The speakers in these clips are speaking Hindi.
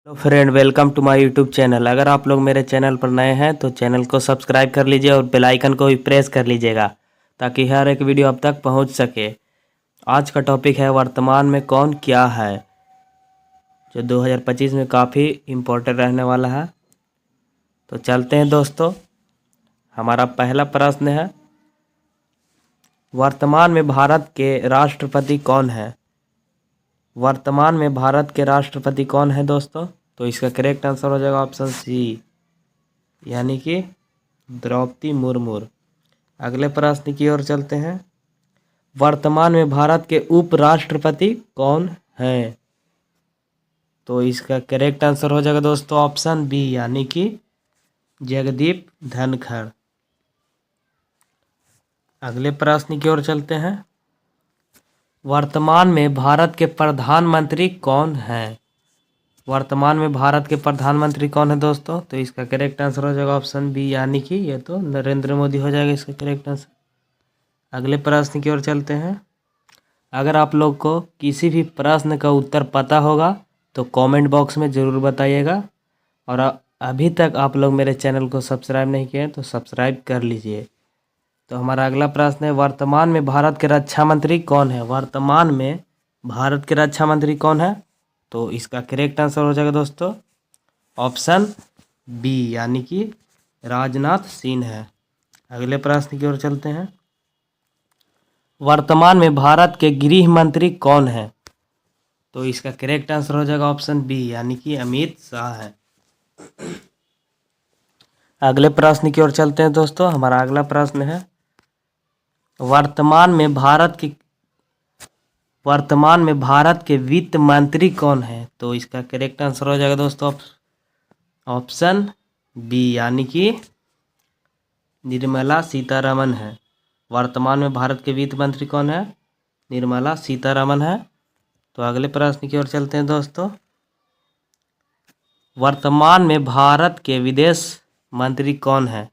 तो friend, welcome to my YouTube channel. अगर आप लोग मेरे चैनल पर नए हैं तो चैनल को सब्सक्राइब कर लीजिए और बेल आइकन को भी प्रेस कर लीजिएगा ताकि हर एक वीडियो अब तक पहुंच सके। आज का टॉपिक है वर्तमान में कौन क्या है, जो 2025 में काफ़ी इम्पोर्टेंट रहने वाला है। तो चलते हैं दोस्तों। हमारा पहला प्रश्न है, वर्तमान में भारत के राष्ट्रपति कौन है? वर्तमान में भारत के राष्ट्रपति कौन है दोस्तों? तो इसका करेक्ट आंसर हो जाएगा ऑप्शन सी, यानी कि द्रौपदी मुर्मू। अगले प्रश्न की ओर चलते हैं, वर्तमान में भारत के उपराष्ट्रपति कौन है? तो इसका करेक्ट आंसर हो जाएगा दोस्तों ऑप्शन बी, यानी कि जगदीप धनखड़। अगले प्रश्न की ओर चलते हैं, वर्तमान में भारत के प्रधानमंत्री कौन है? वर्तमान में भारत के प्रधानमंत्री कौन है दोस्तों? तो इसका करेक्ट आंसर हो जाएगा ऑप्शन बी, यानी कि ये तो नरेंद्र मोदी हो जाएगा इसका करेक्ट आंसर। अगले प्रश्न की ओर चलते हैं, अगर आप लोग को किसी भी प्रश्न का उत्तर पता होगा तो कमेंट बॉक्स में ज़रूर बताइएगा। और अभी तक आप लोग मेरे चैनल को सब्सक्राइब नहीं किए तो सब्सक्राइब कर लीजिए। तो हमारा अगला प्रश्न है, वर्तमान में भारत के रक्षा मंत्री कौन है? वर्तमान में भारत के रक्षा मंत्री कौन है? तो इसका करेक्ट आंसर हो जाएगा दोस्तों ऑप्शन बी, यानी कि राजनाथ सिंह है। अगले प्रश्न की ओर चलते हैं, वर्तमान में भारत के गृह मंत्री कौन है? तो इसका करेक्ट आंसर हो जाएगा ऑप्शन बी, यानी कि अमित शाह है। अगले प्रश्न की ओर चलते हैं दोस्तों। हमारा अगला प्रश्न है, वर्तमान में भारत के वित्त मंत्री कौन है? तो इसका करेक्ट आंसर हो जाएगा दोस्तों ऑप्शन बी, यानी कि निर्मला सीतारमण है। वर्तमान में भारत के वित्त मंत्री कौन है? निर्मला सीतारमण है। तो अगले प्रश्न की ओर चलते हैं दोस्तों, वर्तमान में भारत के विदेश मंत्री कौन है?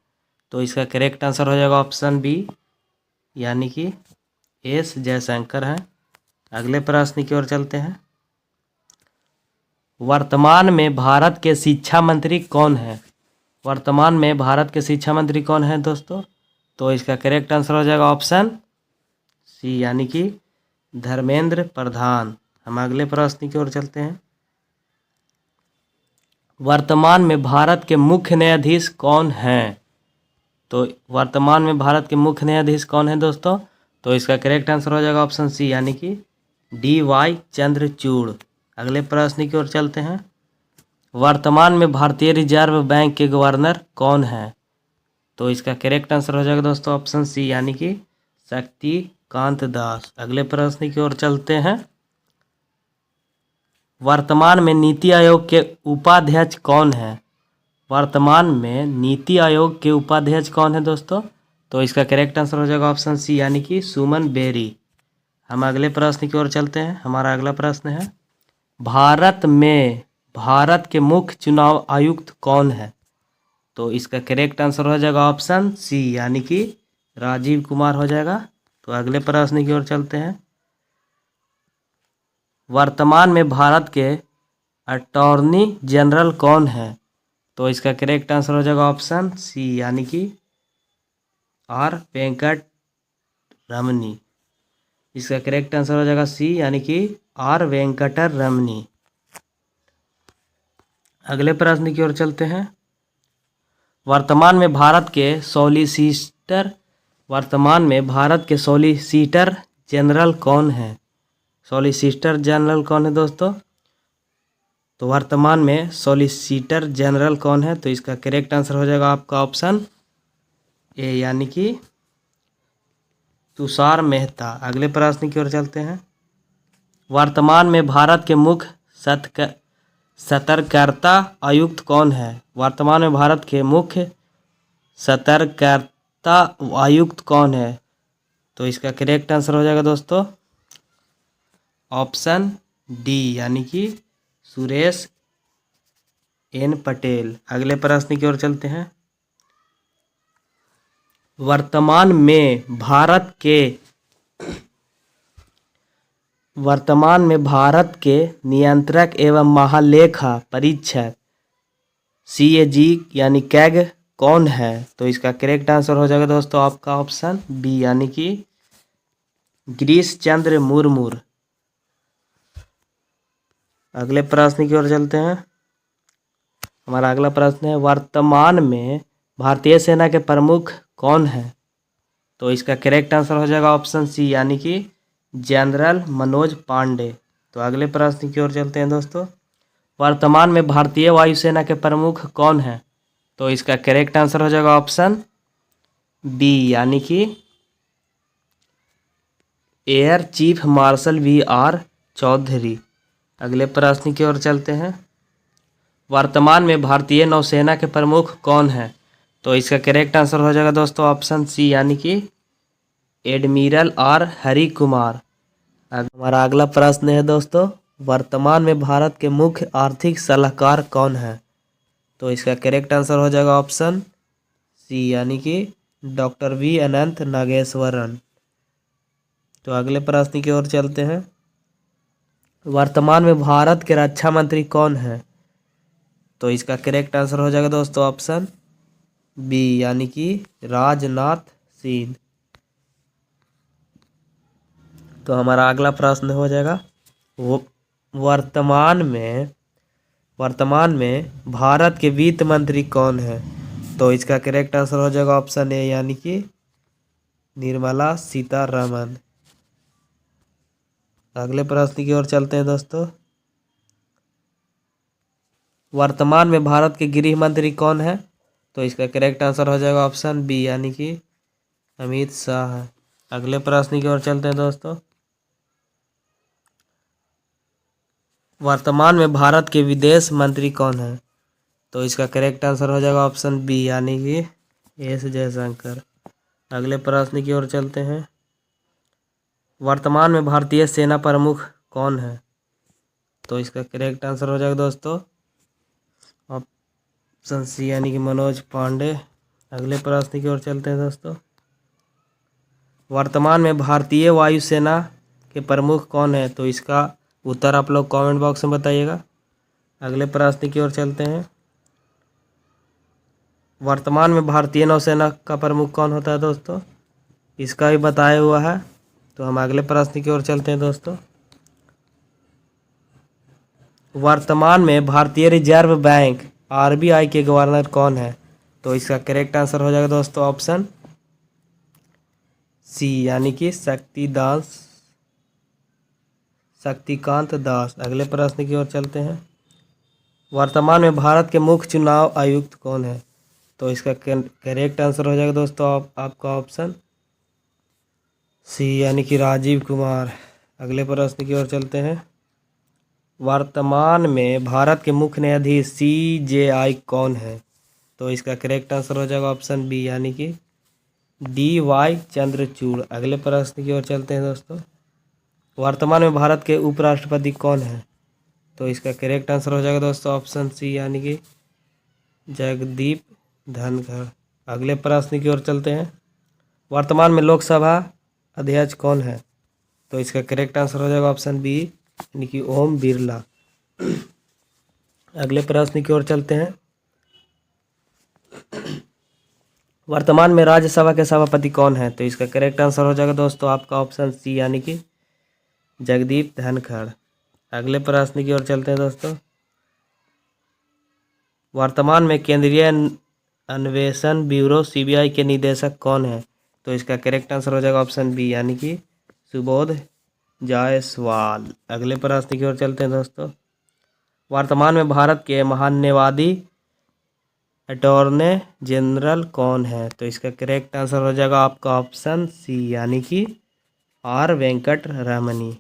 तो इसका करेक्ट आंसर हो जाएगा ऑप्शन बी, यानी कि एस जयशंकर है। अगले प्रश्न की ओर चलते हैं, वर्तमान में भारत के शिक्षा मंत्री कौन है? वर्तमान में भारत के शिक्षा मंत्री कौन है दोस्तों? तो इसका करेक्ट आंसर हो जाएगा ऑप्शन सी, यानी कि धर्मेंद्र प्रधान। हम अगले प्रश्न की ओर चलते हैं, वर्तमान में भारत के मुख्य न्यायाधीश कौन हैं? तो वर्तमान में भारत के मुख्य न्यायाधीश कौन है दोस्तों? तो इसका करेक्ट आंसर हो जाएगा ऑप्शन सी, यानी कि डी.वाई. चंद्रचूड़। अगले प्रश्न की ओर चलते हैं, वर्तमान में भारतीय रिजर्व बैंक के गवर्नर कौन है? तो इसका करेक्ट आंसर हो जाएगा दोस्तों ऑप्शन सी, यानी कि शक्तिकांत दास। अगले प्रश्न की ओर चलते हैं, वर्तमान में नीति आयोग के उपाध्यक्ष कौन है? वर्तमान में नीति आयोग के उपाध्यक्ष कौन है दोस्तों? तो इसका करेक्ट आंसर हो जाएगा ऑप्शन सी, यानी कि सुमन बेरी। हम अगले प्रश्न की ओर चलते हैं। हमारा अगला प्रश्न है, भारत के मुख्य चुनाव आयुक्त कौन है? तो इसका करेक्ट आंसर हो जाएगा ऑप्शन सी, यानी कि राजीव कुमार हो जाएगा। तो अगले प्रश्न की ओर चलते हैं, वर्तमान में भारत के अटॉर्नी जनरल कौन है? तो इसका करेक्ट आंसर हो जाएगा ऑप्शन सी, यानी कि आर वेंकट रमनी। इसका करेक्ट आंसर हो जाएगा सी, यानी कि आर वेंकटर रमनी। अगले प्रश्न की ओर चलते हैं, वर्तमान में भारत के सॉलिसिटर जनरल कौन है? सॉलिसिटर जनरल कौन है दोस्तों? तो वर्तमान में सॉलिसिटर जनरल कौन है? तो इसका करेक्ट आंसर हो जाएगा आपका ऑप्शन ए, यानी कि तुषार मेहता। अगले प्रश्न की ओर चलते हैं, वर्तमान में भारत के मुख्य सतर्कता आयुक्त कौन है? वर्तमान में भारत के मुख्य सतर्कता आयुक्त कौन है? तो इसका करेक्ट आंसर हो जाएगा दोस्तों ऑप्शन डी, यानी कि सुरेश एन पटेल। अगले प्रश्न की ओर चलते हैं, वर्तमान में भारत के वर्तमान में भारत के नियंत्रक एवं महालेखा परीक्षक CAG यानी कैग कौन है? तो इसका करेक्ट आंसर हो जाएगा दोस्तों आपका ऑप्शन बी यानी कि गिरीश चंद्र मुर्मू। अगले प्रश्न की ओर चलते हैं। हमारा अगला प्रश्न है वर्तमान में भारतीय सेना के प्रमुख कौन है? तो इसका करेक्ट आंसर हो जाएगा ऑप्शन सी यानी कि जनरल मनोज पांडे। तो अगले प्रश्न की ओर चलते हैं दोस्तों। वर्तमान में भारतीय वायुसेना के प्रमुख कौन है? तो इसका करेक्ट आंसर हो जाएगा ऑप्शन बी यानी कि air chief marshal VR Chaudhary. अगले प्रश्न की ओर चलते हैं। वर्तमान में भारतीय नौसेना के प्रमुख कौन है? तो इसका करेक्ट आंसर हो जाएगा दोस्तों ऑप्शन सी यानी कि एडमिरल R हरि कुमार। हमारा अगला प्रश्न है दोस्तों वर्तमान में भारत के मुख्य आर्थिक सलाहकार कौन है? तो इसका करेक्ट आंसर हो जाएगा ऑप्शन सी यानी कि डॉक्टर V अनंत नागेश्वरन। तो अगले प्रश्न की ओर चलते हैं। वर्तमान में भारत के रक्षा मंत्री कौन है? तो इसका करेक्ट आंसर हो जाएगा दोस्तों ऑप्शन बी यानी कि राजनाथ सिंह। तो हमारा अगला प्रश्न हो जाएगा वो वर्तमान में भारत के वित्त मंत्री कौन है? तो इसका करेक्ट आंसर हो जाएगा ऑप्शन ए यानी कि निर्मला सीतारमन। अगले प्रश्न की ओर चलते हैं दोस्तों। वर्तमान में भारत के गृह मंत्री कौन है? तो इसका करेक्ट आंसर हो जाएगा ऑप्शन बी यानी कि अमित शाह है। अगले प्रश्न की ओर चलते हैं दोस्तों। वर्तमान में भारत के विदेश मंत्री कौन है? तो इसका करेक्ट आंसर हो जाएगा ऑप्शन बी यानी कि एस जयशंकर। अगले प्रश्न की ओर चलते हैं। वर्तमान में भारतीय सेना प्रमुख कौन है? तो इसका करेक्ट आंसर हो जाएगा दोस्तों ऑप्शन सी यानी कि मनोज पांडे। अगले प्रश्न की ओर चलते हैं दोस्तों। वर्तमान में भारतीय वायुसेना के प्रमुख कौन है? तो इसका उत्तर आप लोग कमेंट बॉक्स में बताइएगा। अगले प्रश्न की ओर चलते हैं। वर्तमान में भारतीय नौसेना का प्रमुख कौन होता है दोस्तों? इसका भी बताया हुआ है। तो हम अगले प्रश्न की ओर चलते हैं दोस्तों। वर्तमान में भारतीय रिजर्व बैंक RBI के गवर्नर कौन है? तो इसका करेक्ट आंसर हो जाएगा दोस्तों ऑप्शन सी यानी कि शक्तिकांत दास। अगले प्रश्न की ओर चलते हैं। वर्तमान में भारत के मुख्य चुनाव आयुक्त कौन है? तो इसका करेक्ट आंसर हो जाएगा दोस्तों आपका ऑप्शन सी यानी कि राजीव कुमार। अगले प्रश्न की ओर चलते हैं। वर्तमान में भारत के मुख्य न्यायाधीश CJI कौन है? तो इसका करेक्ट आंसर हो जाएगा ऑप्शन बी यानी कि DY चंद्रचूड़। अगले प्रश्न की ओर चलते हैं दोस्तों। वर्तमान में भारत के उपराष्ट्रपति कौन है? तो इसका करेक्ट आंसर हो जाएगा दोस्तों ऑप्शन सी यानी कि जगदीप धनखड़। अगले प्रश्न की ओर चलते हैं। वर्तमान में लोकसभा अध्यक्ष कौन है? तो इसका करेक्ट आंसर हो जाएगा ऑप्शन बी यानी कि ओम बिरला। अगले प्रश्न की ओर चलते हैं। वर्तमान में राज्यसभा के सभापति कौन है? तो इसका करेक्ट आंसर हो जाएगा दोस्तों आपका ऑप्शन सी यानी कि जगदीप धनखड़। अगले प्रश्न की ओर चलते हैं दोस्तों। वर्तमान में केंद्रीय अन्वेषण ब्यूरो CBI के निदेशक कौन है? तो इसका करेक्ट आंसर हो जाएगा ऑप्शन बी यानी कि सुबोध जायसवाल। अगले प्रश्न की ओर चलते हैं दोस्तों। वर्तमान में भारत के महान्यायवादी अटॉर्नी जनरल कौन है? तो इसका करेक्ट आंसर हो जाएगा आपका ऑप्शन सी यानी कि R वेंकट रमनी।